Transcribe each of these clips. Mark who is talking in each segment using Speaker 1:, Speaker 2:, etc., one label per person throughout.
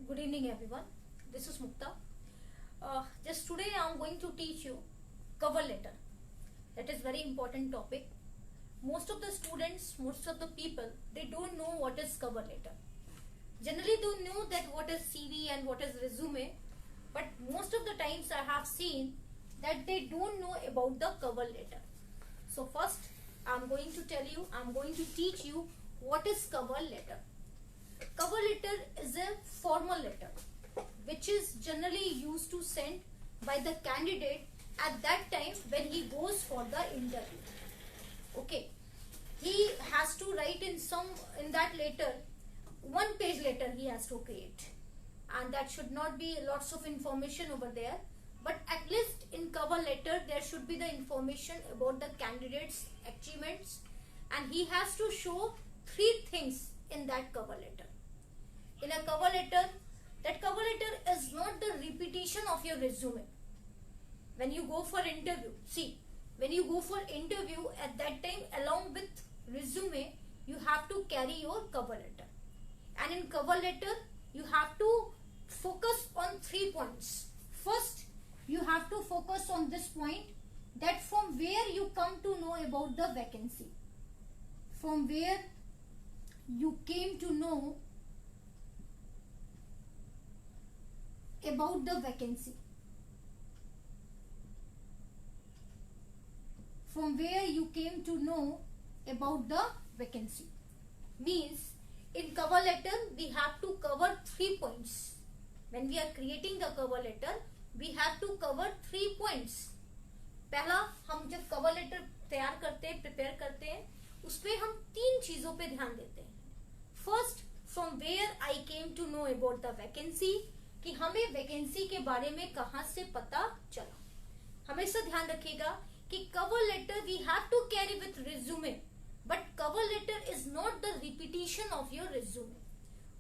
Speaker 1: Good evening, everyone. This is Mukta. Just today, I am going to teach you cover letter. That is very important topic. Most of the students, most of the people, they don't know what is cover letter. Generally, they know that what is CV and what is resume, but most of the times I have seen that they don't know about the cover letter. So first, I am going to tell you, I am going to teach you what is cover letter. Cover letter is a formal letter which is generally used to send by the candidate at that time when he goes for the interview. Okay, he has to write in that letter, one page letter he has to create, and that should not be lots of information over there, but at least in cover letter there should be the information about the candidate's achievements, and he has to show three things in that cover letter. In a cover letter, that cover letter is not the repetition of your resume. When you go for interview, see, when you go for interview at that time along with resume, you have to carry your cover letter. And in cover letter, you have to focus on 3 points. First, you have to focus on this point, that from where you come to know about the vacancy. From where you came to know about the vacancy. From where you came to know about the vacancy. Means in cover letter we have to cover 3 points. When we are creating the cover letter, we have to cover 3 points. पहला, हम जब cover letter तैयार करते हैं, prepare करते हैं, उसपे हम 3 चीजों पे ध्यान देते हैं. First, from where I came to know about the vacancy, कि हमें वैकेंसी के बारे में कहां से पता चला. हमेशा ध्यान रखिएगा कि cover letter we have to carry with resume, but cover letter is not the repetition of your resume.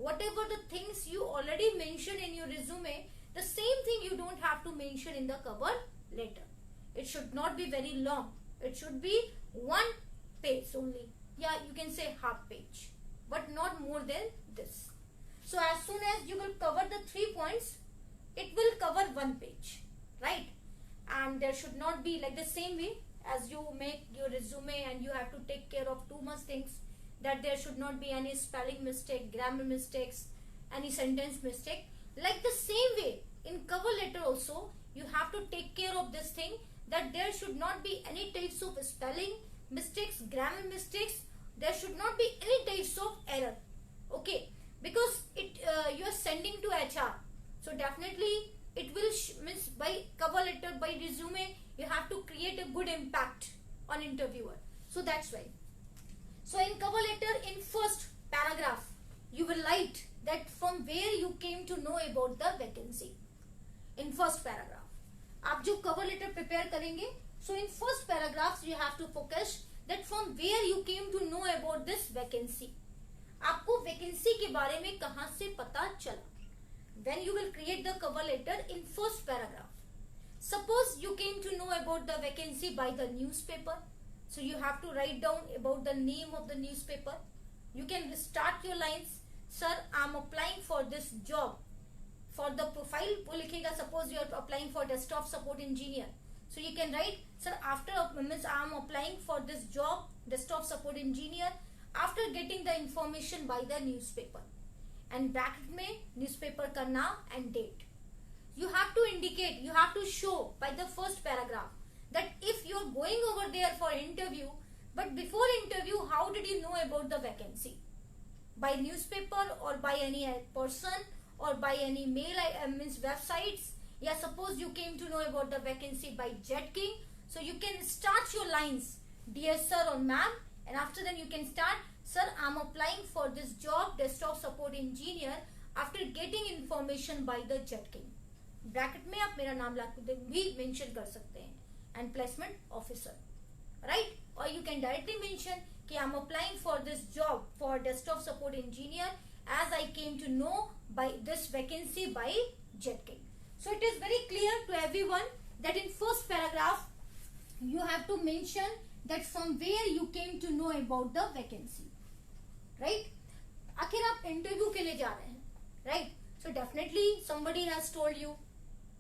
Speaker 1: Whatever the things you already mentioned in your resume, the same thing you don't have to mention in the cover letter. It should not be very long. It should be 1 page only. Yeah, you can say half page, but not more than this. So as soon as you will cover the 3 points, it will cover 1 page, right? And there should not be like the same way as you make your resume and you have to take care of too much things, that there should not be any spelling mistake, grammar mistakes, any sentence mistake. Like the same way in cover letter also, you have to take care of this thing, that there should not be any types of spelling mistakes, grammar mistakes. There should not be any types of error. Okay. Because you are sending to HR, so definitely it will means by cover letter, by resume, you have to create a good impact on interviewer. So that's why. So in cover letter, in first paragraph, you will write that from where you came to know about the vacancy. In first paragraph, आप जो cover letter prepare करेंगे, so in first paragraphs you have to focus that from where you came to know about this vacancy. आपको vacancy के बारे में कहां से पता चला. When you will create the cover letter in first paragraph, suppose you came to know about the vacancy by the newspaper, so you have to write down about the name of the newspaper. You can start your lines, sir, I am applying for this job. For the profile वो लिखेगा, suppose you are applying for desktop support engineer, so you can write, sir, after means I am applying for this job, desktop support engineer, after getting the information by the newspaper, and bracket में newspaper का नाम and date. You have to indicate, you have to show by the first paragraph that if you are going over there for interview, but before interview, how did you know about the vacancy? By newspaper or by any person or by any mail means websites. Yeah, suppose you came to know about the vacancy by JetKing, so you can start your lines, dear sir or ma'am, and after that you can start, sir, I am applying for this job, desktop support engineer, after getting information by the JetKing. Bracket में आप मेरा नाम भी mention कर सकते हैं, and placement officer, right? Or you can directly mention कि I am applying for this job for desktop support engineer as I came to know by this vacancy by JetKing. So it is very clear to everyone that in first paragraph you have to mention that from where you came to know about the vacancy, right? आखिर आप interview के लिए जा रहे हैं, right? So definitely somebody has told you.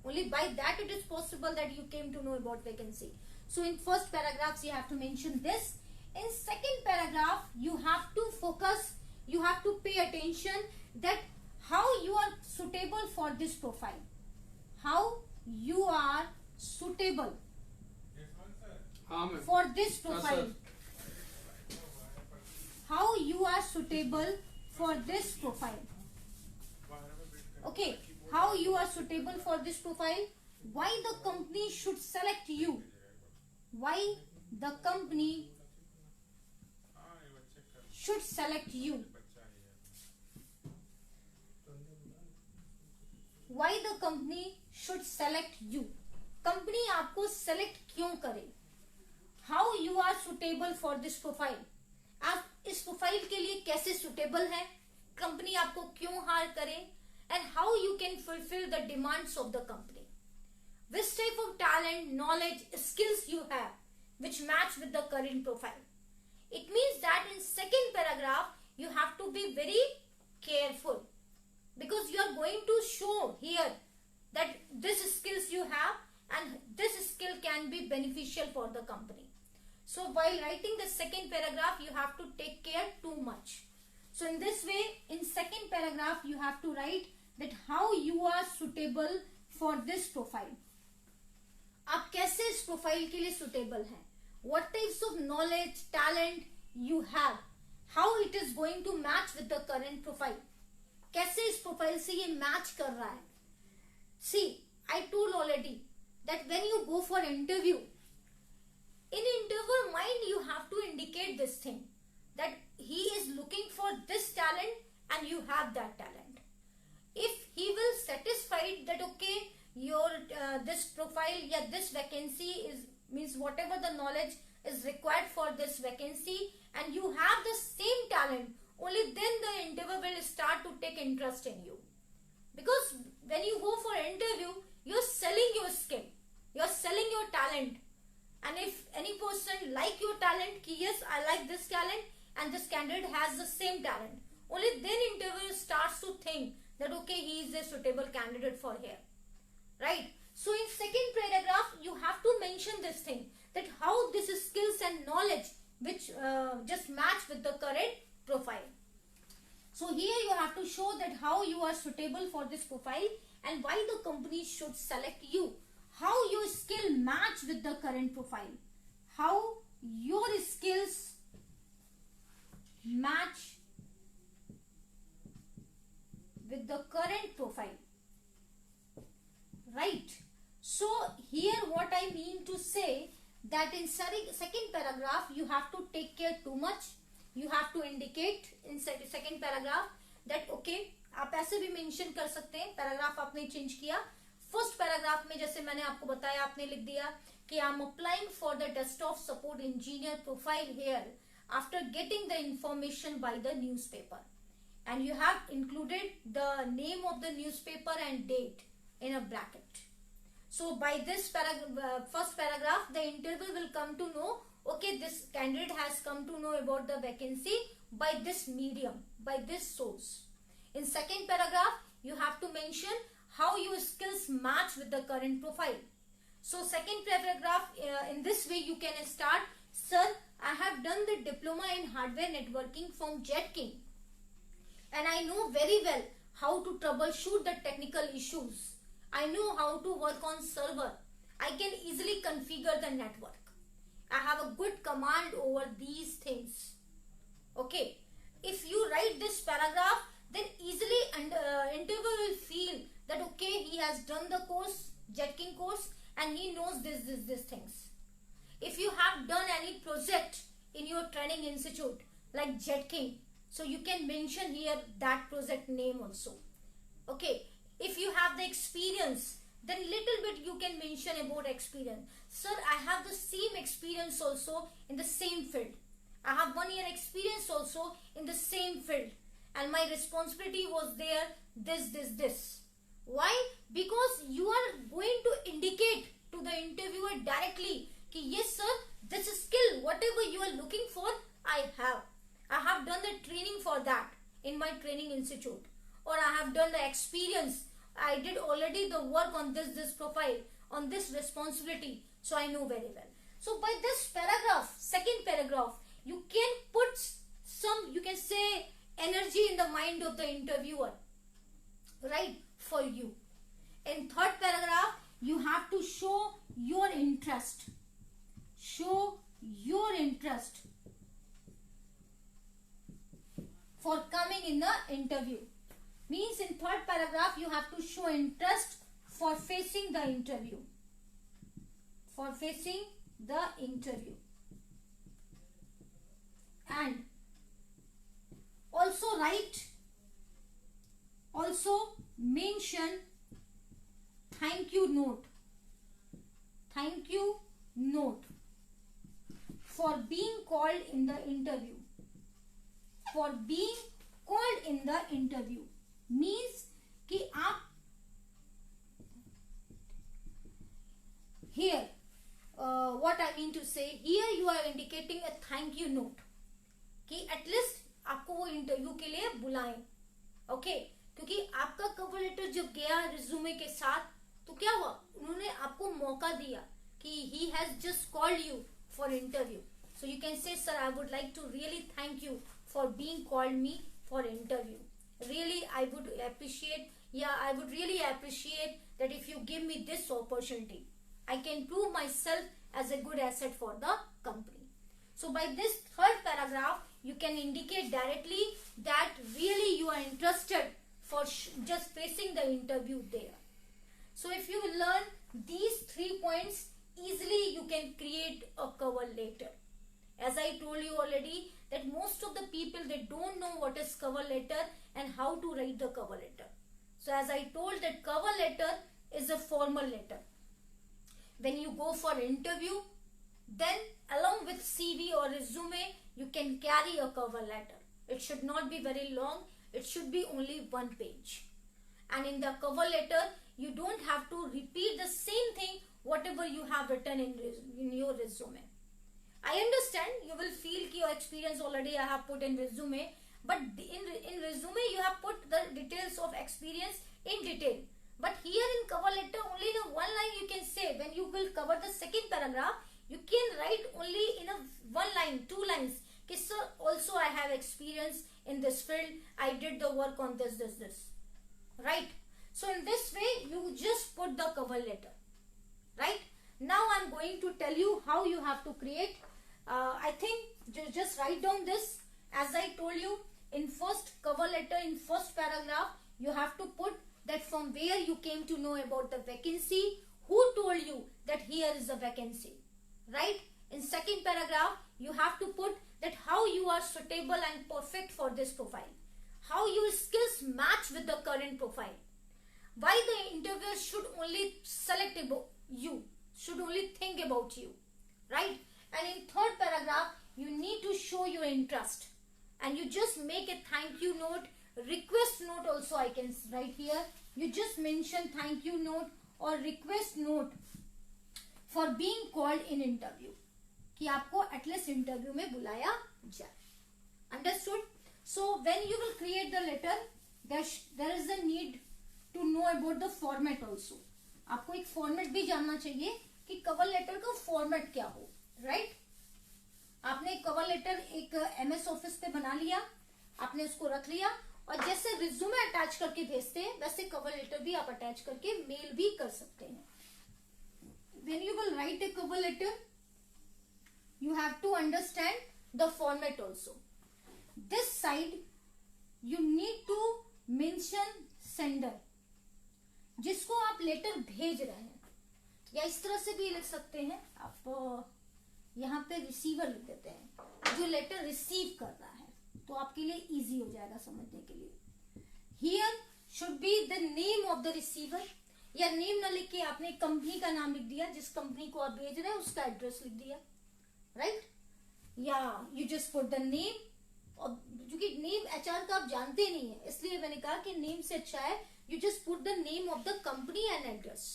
Speaker 1: Only by that it is possible that you came to know about vacancy. So in first paragraphs you have to mention this. In second paragraph you have to focus, you have to pay attention that how you are suitable for this profile. How you are suitable for this profile. How you are suitable for this profile. Okay, how you are suitable for this profile. Why the company should select you. Why the company should select you. Why the company should select you. Company आपको select क्यों करे. How you are suitable for this profile. आप इस profile के लिए कैसे suitable है, company आपको क्यों हायर करे, and how you can fulfil the demands of the company. Which type of talent, knowledge, skills you have which match with the current profile. It means that in second paragraph you have to be very careful because you are going to show here that this skills you have and this skill can be beneficial for the company. So while writing the second paragraph you have to take care too much. So in this way in second paragraph you have to write that how you are suitable for this profile. आप कैसे इस profile के लिए suitable हैं. What types of knowledge, talent you have, how it is going to match with the current profile. कैसे इस profile से ये मैच कर रहा है. See, I told already that when you go for interview, in interview mind you have to indicate this thing that he is looking for this talent and you have that talent. If he will satisfied that okay your this profile, yeah, this vacancy is means whatever the knowledge is required for this vacancy and you have the same talent, only then the interviewer will start to take interest in you. Because when you go for interview you're selling your skill, you're selling your talent, and if any person like your talent ki yes I like this talent and this candidate has the same talent, only then interviewer starts to think that okay he is a suitable candidate for here. Right. So in second paragraph you have to mention this thing that how this is skills and knowledge which just match with the current profile. So here you have to show that how you are suitable for this profile and why the company should select you. How your skill match with the current profile. How your skills match with the current profile. Right. So here what I mean to say that in second paragraph you have to take care too much. You have to indicate in second paragraph that okay आप ऐसे भी mention कर सकते हैं. Paragraph आपने change किया. First paragraph में जैसे मैंने आपको बताया आपने लिख दिया कि I am applying for the desktop support engineer profile here after getting the information by the newspaper, and you have included the name of the newspaper and date in a bracket. So by this first paragraph the interviewer will come to know okay this candidate has come to know about the vacancy by this medium, by this source. In second paragraph you have to mention how your skills match with the current profile. So second paragraph in this way you can start, sir I have done the diploma in hardware networking from Jet King and I know very well how to troubleshoot the technical issues. I know how to work on server. I can easily configure the network. I have a good command over these things. Okay. If you write this paragraph, then easily interviewer will feel that okay he has done the course, Jet King course, and he knows this things. If you have done any project in your training institute like Jet King, so you can mention here that project name also. Okay. If you have the experience, then little bit you can mention about experience. Sir, I have the same experience also in the same field. I have 1 year experience also in the same field. And my responsibility was there this. Why? Because you are going to indicate to the interviewer directly कि yes sir, this skill, whatever you are looking for, I have. I have done the training for that in my training institute. or I have done the experience. I did already the work on this profile, on this responsibility, so I know very well. So by this paragraph, second paragraph, you can put some, you can say, energy in the mind of the interviewer, right, for you. In third paragraph, you have to show your interest. Show your interest for coming in the interview. Means in third paragraph, you have to show interest for facing the interview. For facing the interview. And also write, also mention thank you note. Thank you note for being called in the interview. For being called in the interview means कि आप here what I mean to say, here you are indicating a thank you note कि at least आपको वो interview के लिए बुलाएं. Okay, क्योंकि आपका कवर लेटर जब गया रिज्यूमे के साथ तो क्या हुआ, उन्होंने आपको मौका दिया कि he has just called you for interview. So you can say, sir, I would like to really thank you for being called me for interview. Really, I would appreciate, I would really appreciate that if you give me this opportunity, I can prove myself as a good asset for the company. So by this third paragraph, you can indicate directly that really you are interested for just facing the interview there. So if you learn these 3 points, easily you can create a cover letter. As I told you already that most of the people, they don't know what is cover letter and how to write the cover letter. So as I told that cover letter is a formal letter. When you go for interview, then along with CV or resume, you can carry a cover letter. It should not be very long. It should be only 1 page. And in the cover letter, you don't have to repeat the same thing whatever you have written in your resume. I understand you will feel your experience already I have put in resume, but in resume you have put the details of experience in detail. But here in cover letter, only in a 1 line you can say. When you will cover the second paragraph, you can write only in a 1 line, 2 lines. Okay, sir, also I have experience in this field. I did the work on this. Right? So in this way, you just put the cover letter. Right? Now I am going to tell you how you have to create. I think just write down this. As I told you, in first cover letter, in first paragraph, you have to put that from where you came to know about the vacancy, who told you that here is a vacancy, right? In second paragraph, you have to put that how you are suitable and perfect for this profile, how your skills match with the current profile, why the interviewer should only select about you, should only think about you, right? And in third paragraph, you need to show your interest, and you just make a thank you note, request note also I can write here. You just mention thank you note or request note for being called in interview, कि आपको at least interview में बुलाया जाए. Understood? So when you will create the letter, there is a need to know about the format also. आपको एक format भी जानना चाहिए कि cover letter का format क्या हो, right? आपने एक cover letter एक MS Office पे बना लिया, आपने उसको रख लिया, और जैसे रिज्यूमे अटैच करके भेजते हैं वैसे कवर लेटर भी आप अटैच करके मेल भी कर सकते हैं. When you will write a cover letter, you have to understand the format also. This side you need to mention sender, जिसको आप लेटर भेज रहे हैं, या इस तरह से भी लिख सकते हैं आप. यहाँ पे रिसीवर लिख देते हैं, जो लेटर रिसीव कर रहा है, तो आपके लिए इजी हो जाएगा समझने के लिए. Here should be the name of the receiver, या नेम ना लिख के आपने कंपनी का नाम लिख दिया, जिस कंपनी को आप भेज रहे हैं उसका एड्रेस लिख दिया, राइट? या you just put the name, और क्योंकि नेम एचआर का आप जानते नहीं है, इसलिए मैंने कहा कि नेम से अच्छा है you just put the name of the company and address.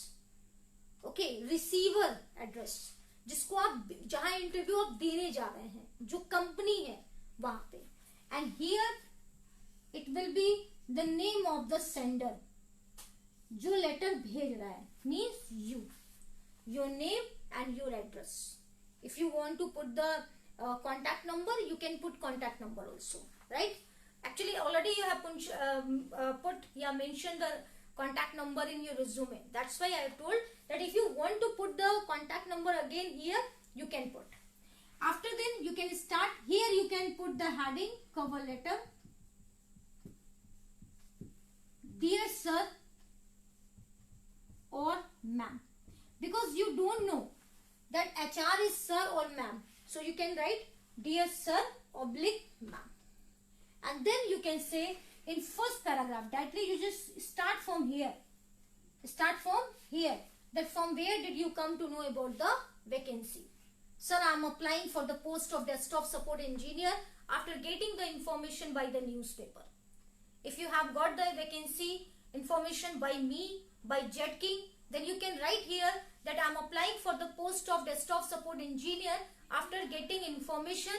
Speaker 1: Okay, receiver address, जिसको आप जहां इंटरव्यू आप देने जा रहे हैं, जो कंपनी है वहां पे. And here it will be the name of the sender. जो लेटर भेज रहा है means you, your name and your address. If you want to put the contact number, you can put contact number also, right? Actually already you have mentioned the contact number in your resume. That's why I have told that if you want to put the contact number again here, you can put. After then you can start here, you can put the heading cover letter. Dear sir or ma'am, because you don't know that HR is sir or ma'am, so you can write dear sir oblique ma'am. And then you can say in first paragraph, directly you just start from here. That from where did you come to know about the vacancy? Sir, I am applying for the post of desktop support engineer after getting the information by the newspaper. If you have got the vacancy information by me, by JetKing, then you can write here that I am applying for the post of desktop support engineer after getting information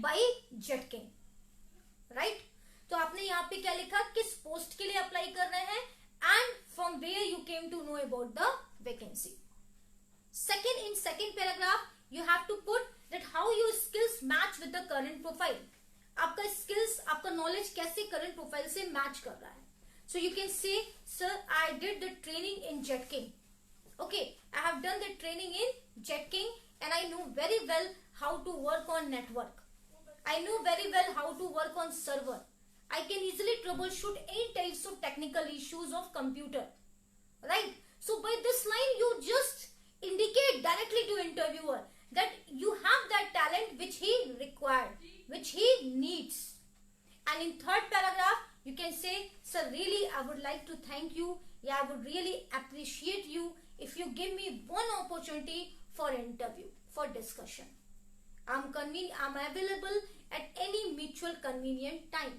Speaker 1: by JetKing, right? तो आपने यहाँ पे क्या लिखा, किस post के लिए apply कर रहे हैं and from where you came to know about the vacancy. In second paragraph, you have to put that how your skills match with the current profile. आपका skills, आपका knowledge कैसे current profile से match कर रहा है. So you can say, sir, I did the training in JetKing. Okay, I have done the training in JetKing and I know very well how to work on network. I know very well how to work on server. I can easily troubleshoot any types of technical issues of computer. Right? So by this line, you just indicate directly to interviewer that you have that talent which he required, which he needs. And in third paragraph, you can say, sir, really I would like to thank you. Yeah, I would really appreciate you if you give me one opportunity for interview, for discussion. I'm available at any mutual convenient time.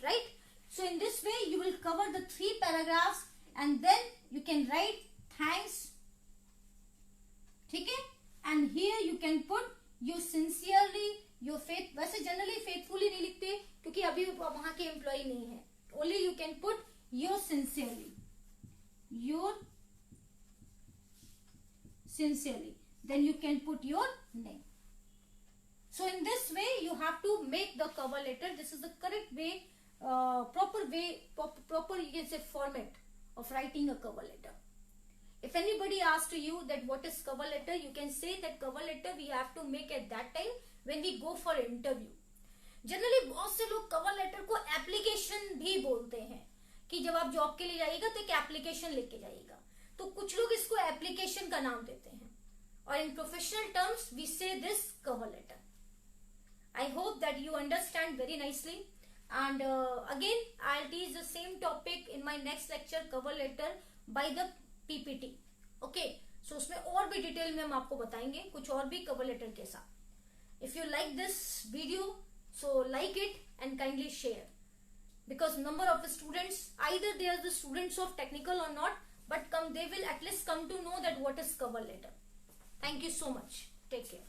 Speaker 1: Right? So in this way, you will cover the 3 paragraphs and then you can write thanks. Okay? And here you can put you sincerely, your faith. वैसे generally faithfully नहीं लिखते क्योंकि अभी वहाँ के employee नहीं है. Only you can put your sincerely. Your sincerely. Then you can put your name. So in this way, you have to make the cover letter. This is the correct way, proper you can say format of writing a cover letter. If anybody asks to you that what is cover letter, you can say that cover letter we have to make at that time when we go for interview. Generally बहुत से लोग cover letter को application भी बोलते हैं कि जब आप जॉब के लिए जाइएगा तो एक एप्लीकेशन लेके जाइएगा, तो कुछ लोग इसको एप्लीकेशन का नाम देते हैं और in professional terms we say this cover letter. I hope that you understand very nicely. And again, I'll teach the same topic in my next lecture, cover letter by the PPT. Okay, so उसमें और भी detail में हम आपको बताएंगे कुछ और भी cover letter के साथ. If you like this video, so like it and kindly share. Because number of the students, either they are the students of technical or not, but they will at least come to know that what is cover letter. Thank you so much. Take care.